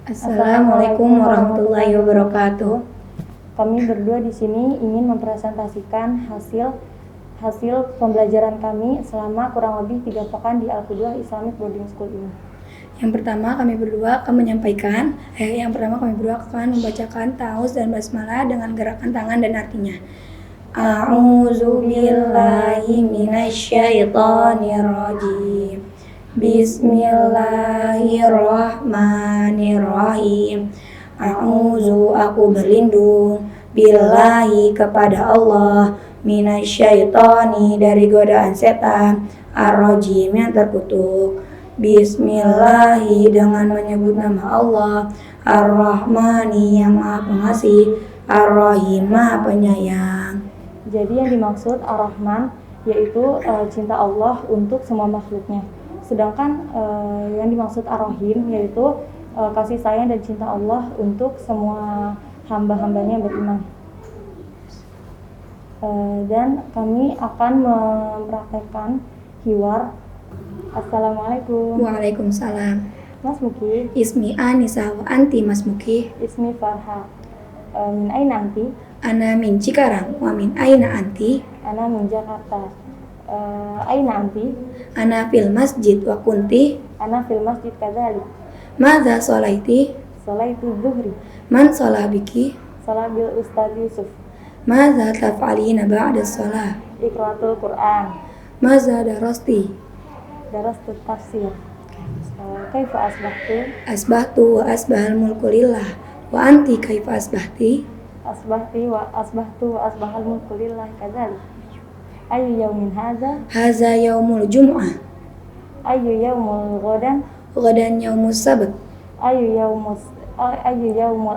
Assalamualaikum warahmatullahi wabarakatuh. Kami berdua di sini ingin mempresentasikan hasil pembelajaran kami selama kurang lebih 3 pekan di Al-Qudwah Islamic Boarding School ini. Yang pertama kami berdua akan membacakan ta'awuz dan basmalah dengan gerakan tangan dan artinya. A'udzu billahi minasyaitonir rajim. Bismillahirrahmanirrahim. A'udzu, aku berlindung, billahi kepada Allah, minasyaitoni dari godaan setan, ar-rajim yang terkutuk. Bismillahi dengan menyebut nama Allah, ar-Rahmani yang maha pengasih, ar-Rahim maha penyayang. Jadi yang dimaksud Ar-Rahman yaitu cinta Allah untuk semua makhluknya. Sedangkan yang dimaksud Ar-Rahim yaitu kasih sayang dan cinta Allah untuk semua hamba-hambanya yang beriman. Dan kami akan mempraktekkan hiwar. Assalamualaikum. Waalaikumsalam. Mas Muki. Ismi Anisa wa anti Mas Muki. Ismi Farha. Min aina anti? Ana min Cikarang. Wa min aina anti? Ana min Jakarta. Aina anti? Ana fil masjid wa kunti? Ana fil masjid kadzalik. Madza sholaiti? Sholaitu zuhri. Man sholah biki? Sholat bil Ustaz Yusuf. Madza taf'alina ba'da sholah? Iqra'atul Quran. Madza darasti? Darastu tafsir. Kaifa asbahtu? Asbahtu wa asbahal mulku lillah. Wa anti kaifa asbahti? Asbahtu wa asbahal mulku lillah kadzalik. Ayu yaumin hadza? Haza yaumul jum'ah. Ayu yaumul ghadan? Ghadan yaumus sabt. Ayu yaumul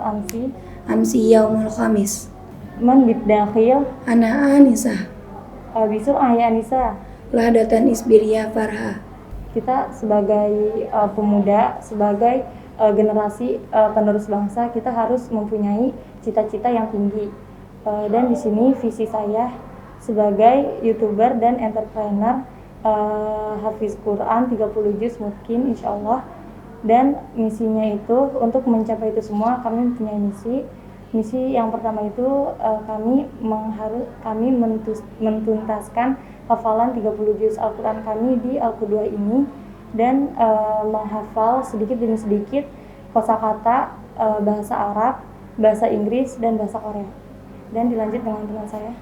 amsi? Amsi yaumul khamis. Man bidakhil? Ana Anisa. Bisu ya Anisa. Ladatan isbiriya Farha. Kita sebagai pemuda, sebagai generasi penerus bangsa, kita harus mempunyai cita-cita yang tinggi. Dan di sini visi saya sebagai YouTuber dan entrepreneur, hafiz Quran 30 juz mungkin insyaallah. Dan misinya itu untuk mencapai itu semua kami mempunyai misi yang pertama itu kami mentuntaskan hafalan 30 juz Al-Quran kami di Al-Qudwah ini dan menghafal sedikit demi sedikit kosakata bahasa Arab, bahasa Inggris dan bahasa Korea. Dan dilanjut dengan teman saya.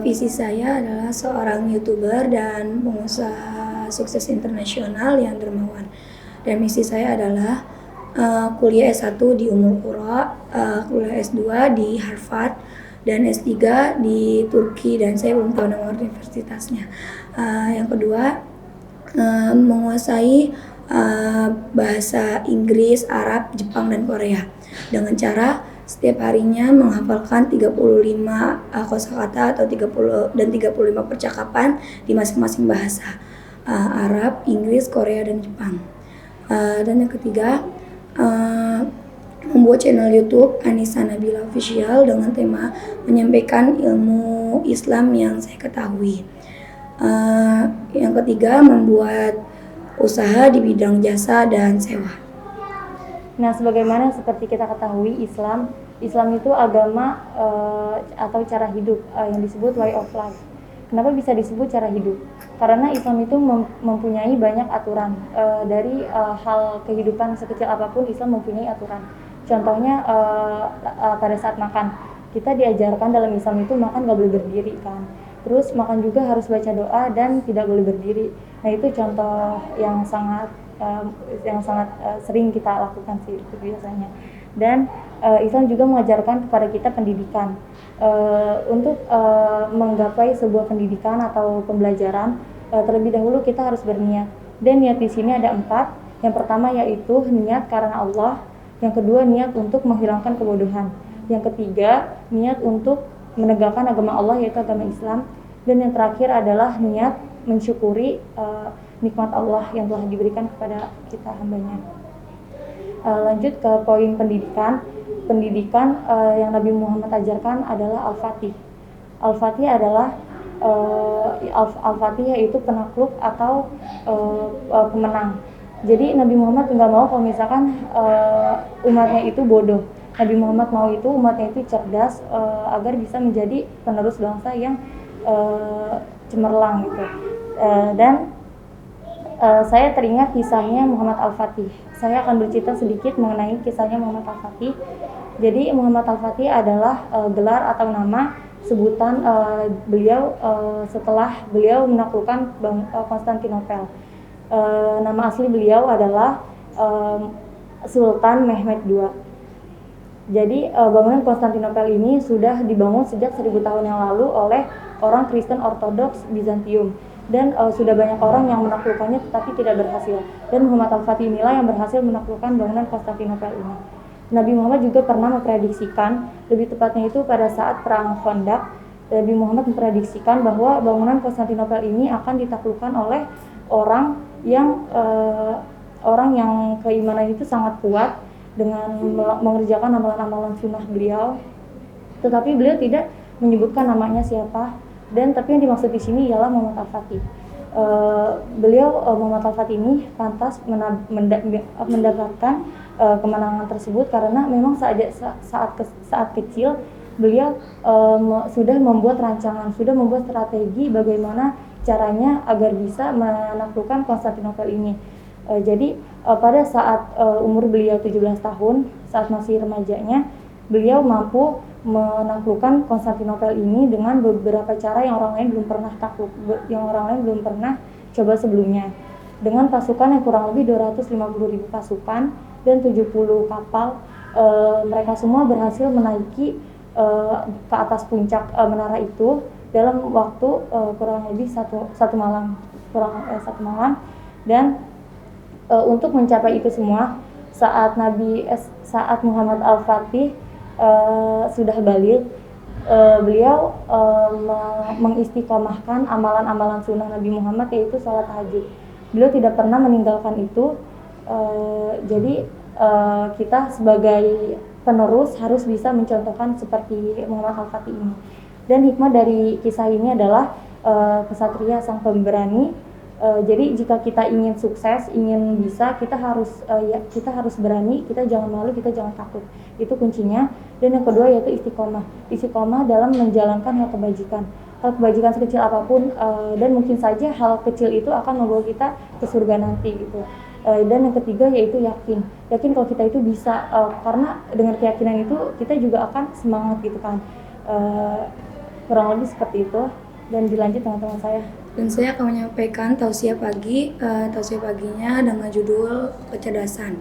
Visi saya adalah seorang YouTuber dan pengusaha sukses internasional yang dermawan. Dan misi saya adalah kuliah S1 di Ummul Qura, kuliah S2 di Harvard, dan S3 di Turki, dan saya belum tahu nama universitasnya. Yang kedua, menguasai bahasa Inggris, Arab, Jepang, dan Korea dengan cara setiap harinya menghafalkan 35 kosakata atau 35 percakapan di masing-masing bahasa, Arab, Inggris, Korea, dan Jepang. Dan yang ketiga, membuat channel YouTube Anissa Nabila Official dengan tema menyampaikan ilmu Islam yang saya ketahui. Yang ketiga, membuat usaha di bidang jasa dan sewa. Nah, sebagaimana seperti kita ketahui, Islam itu agama atau cara hidup yang disebut way of life. Kenapa bisa disebut cara hidup? Karena Islam itu mempunyai banyak aturan. Dari hal kehidupan sekecil apapun, Islam mempunyai aturan. Contohnya pada saat makan, kita diajarkan dalam Islam itu makan gak boleh berdiri kan. Terus makan juga harus baca doa dan tidak boleh berdiri. Nah, itu contoh yang sangat sering kita lakukan sih itu biasanya. Dan Islam juga mengajarkan kepada kita pendidikan. Untuk menggapai sebuah pendidikan atau pembelajaran, terlebih dahulu kita harus berniat. Dan niat di sini ada 4. Yang pertama yaitu niat karena Allah. Yang kedua, niat untuk menghilangkan kebodohan. Yang ketiga, niat untuk menegakkan agama Allah, yaitu agama Islam. Dan yang terakhir adalah niat mensyukuri nikmat Allah yang telah diberikan kepada kita hambanya. Lanjut ke poin pendidikan. Pendidikan yang Nabi Muhammad ajarkan adalah Al-Fatih. Al-Fatih adalah Al-Fatih yaitu penakluk atau pemenang. Jadi Nabi Muhammad nggak mau kalau misalkan umatnya itu bodoh. Nabi Muhammad mau itu umatnya itu cerdas agar bisa menjadi penerus bangsa yang cemerlang gitu. Dan saya teringat kisahnya Muhammad Al-Fatih. Saya akan bercerita sedikit mengenai kisahnya Muhammad Al-Fatih. Jadi Muhammad Al-Fatih adalah gelar atau nama sebutan beliau setelah beliau menaklukkan Konstantinopel. Nama asli beliau adalah Sultan Mehmed II. Jadi bangunan Konstantinopel ini sudah dibangun sejak 1000 tahun yang lalu oleh orang Kristen Ortodoks Bizantium, dan sudah banyak orang yang menaklukkannya tetapi tidak berhasil. Dan Muhammad Al-Fatih inilah yang berhasil menaklukkan bangunan Konstantinopel ini. Nabi Muhammad juga pernah memprediksikan, lebih tepatnya itu pada saat perang Khandaq, Nabi Muhammad memprediksikan bahwa bangunan Konstantinopel ini akan ditaklukkan oleh orang yang keimanan itu sangat kuat dengan mengerjakan amalan-amalan sunnah beliau. Tetapi beliau tidak menyebutkan namanya siapa, dan tapi yang dimaksud di sini ialah Muhammad Al-Fatih. Muhammad Al-Fatih ini pantas mendapatkan kemenangan tersebut karena memang saat kecil beliau sudah membuat rancangan, sudah membuat strategi bagaimana caranya agar bisa menaklukkan Konstantinopel ini. Jadi pada saat umur beliau 17 tahun, saat masih remajanya, beliau mampu menaklukkan Konstantinopel ini dengan beberapa cara yang orang lain belum pernah coba sebelumnya. Dengan pasukan yang kurang lebih 250.000 pasukan dan 70 kapal, mereka semua berhasil menaiki ke atas puncak menara itu dalam waktu kurang lebih satu malam. Dan untuk mencapai itu semua, saat Muhammad Al-Fatih sudah balik, beliau mengistiqomahkan amalan-amalan sunnah Nabi Muhammad, yaitu sholat tahajud. Beliau tidak pernah meninggalkan itu. Jadi kita sebagai penerus harus bisa mencontohkan seperti Muhammad Al-Fatih ini. Dan hikmah dari kisah ini adalah kesatria sang pemberani. Jadi jika kita ingin sukses, ingin bisa, kita harus berani, kita jangan malu, kita jangan takut. Itu kuncinya. Dan yang kedua yaitu istiqomah. Istiqomah dalam menjalankan hal kebajikan. Hal kebajikan sekecil apapun, dan mungkin saja hal kecil itu akan membawa kita ke surga nanti gitu. Dan yang ketiga yaitu yakin. Yakin kalau kita itu bisa, karena dengan keyakinan itu kita juga akan semangat gitu kan. Kurang lebih seperti itu. Dan dilanjut teman-teman saya. Dan saya akan menyampaikan tausiah paginya dengan judul kecerdasan.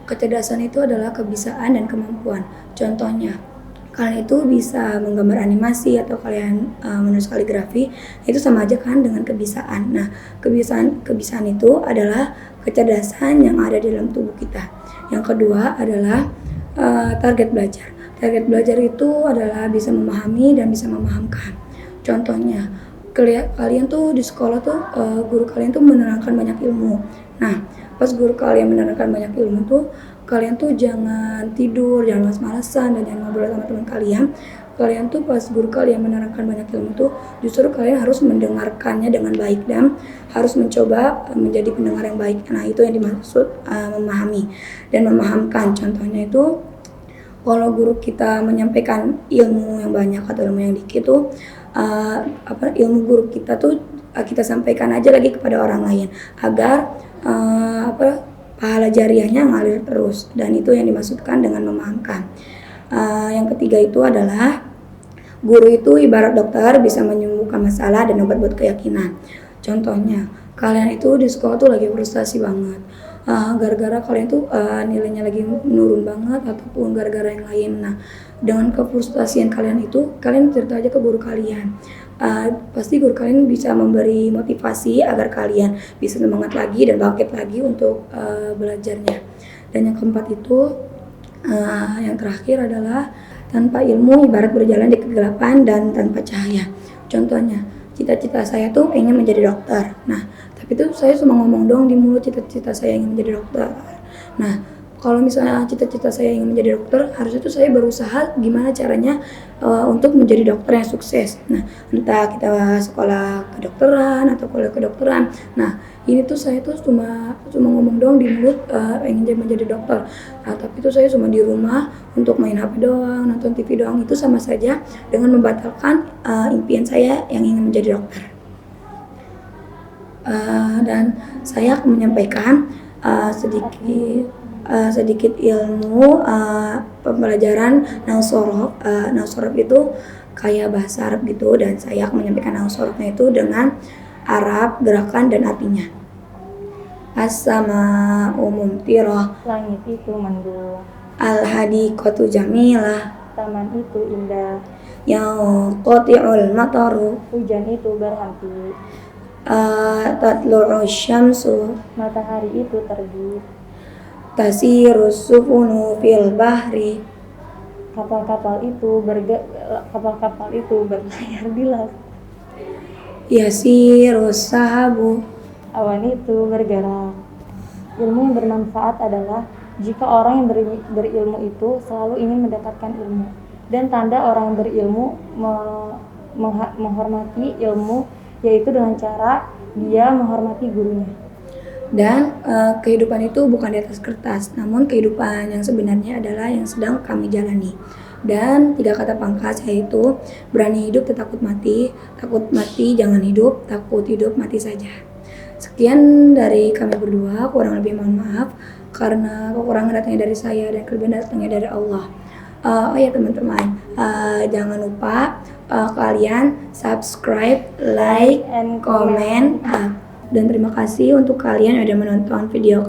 Kecerdasan itu adalah kebisaan dan kemampuan. Contohnya, kalian itu bisa menggambar animasi atau kalian menulis kaligrafi, itu sama aja kan dengan kebisaan. Nah, kebisaan itu adalah kecerdasan yang ada di dalam tubuh kita. Yang kedua adalah target belajar. Target belajar itu adalah bisa memahami dan bisa memahamkan. Contohnya, kalian tuh di sekolah tuh guru kalian tuh menerangkan banyak ilmu. Nah, pas guru kalian menerangkan banyak ilmu tuh, kalian tuh jangan tidur, jangan malas-malasan, dan jangan ngobrol sama teman kalian. Kalian tuh pas guru kalian menerangkan banyak ilmu tuh, justru kalian harus mendengarkannya dengan baik dan harus mencoba menjadi pendengar yang baik. Nah, itu yang dimaksud memahami dan memahamkan. Contohnya itu, kalau guru kita menyampaikan ilmu yang banyak atau ilmu yang dikit tuh, ilmu guru kita tuh kita sampaikan aja lagi kepada orang lain agar pahala jariahnya ngalir terus, dan itu yang dimaksudkan dengan memahamkan. Yang ketiga itu adalah guru itu ibarat dokter, bisa menyembuhkan masalah dan obat buat keyakinan. Contohnya, kalian itu di sekolah tuh lagi frustasi banget, gara-gara kalian tuh nilainya lagi menurun banget ataupun gara-gara yang lain. Nah, dengan kefrustasian kalian itu, kalian cerita aja ke guru kalian. Pasti guru kalian bisa memberi motivasi agar kalian bisa semangat lagi dan bangkit lagi untuk belajarnya. Dan yang keempat itu, yang terakhir adalah tanpa ilmu ibarat berjalan di kegelapan dan tanpa cahaya. Contohnya, cita-cita saya tuh pengen menjadi dokter. Nah, tapi tuh saya cuma ngomong dong di mulut cita-cita saya ingin menjadi dokter. Nah, kalau misalnya cita-cita saya ingin menjadi dokter, harusnya tuh saya berusaha gimana caranya untuk menjadi dokter yang sukses. Nah, entah kita sekolah kedokteran atau kuliah kedokteran. Nah, ini tuh saya tuh cuma ngomong doang di mulut ingin menjadi dokter, tapi tuh saya cuma di rumah untuk main HP doang, nonton TV doang, itu sama saja dengan membatalkan impian saya yang ingin menjadi dokter. Dan saya akan menyampaikan sedikit ilmu pembelajaran nausorof. Nausorof itu kayak bahasa Arab gitu, dan saya akan menyampaikan nausorofnya itu dengan Arab, gerakan dan artinya. As-sama mumtirah, Langit itu mendung, al-hadiqatu jamilah, taman itu indah, yanqati'ul mataru, hujan itu berhenti, tatlu'u syamsu, matahari itu terbit, tasiru sufunu fil bahri, kapal-kapal itu berlayar di laut, yasiru sahabu, awan itu bergerak. Ilmu yang bermanfaat adalah jika orang yang berilmu itu selalu ingin mendapatkan ilmu, dan tanda orang yang berilmu menghormati ilmu yaitu dengan cara dia menghormati gurunya. Dan kehidupan itu bukan di atas kertas, namun kehidupan yang sebenarnya adalah yang sedang kami jalani. Dan 3 kata pangkas yaitu berani hidup takut mati jangan hidup, takut hidup mati saja. Sekian dari kami berdua, kurang lebih mohon maaf karena kekurangan datangnya dari saya dan kelebihan datangnya dari Allah. Oh ya teman-teman, jangan lupa kalian subscribe, like, and comment. Dan terima kasih untuk kalian yang sudah menonton video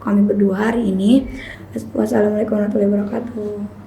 kami berdua hari ini. Wassalamualaikum warahmatullahi wabarakatuh.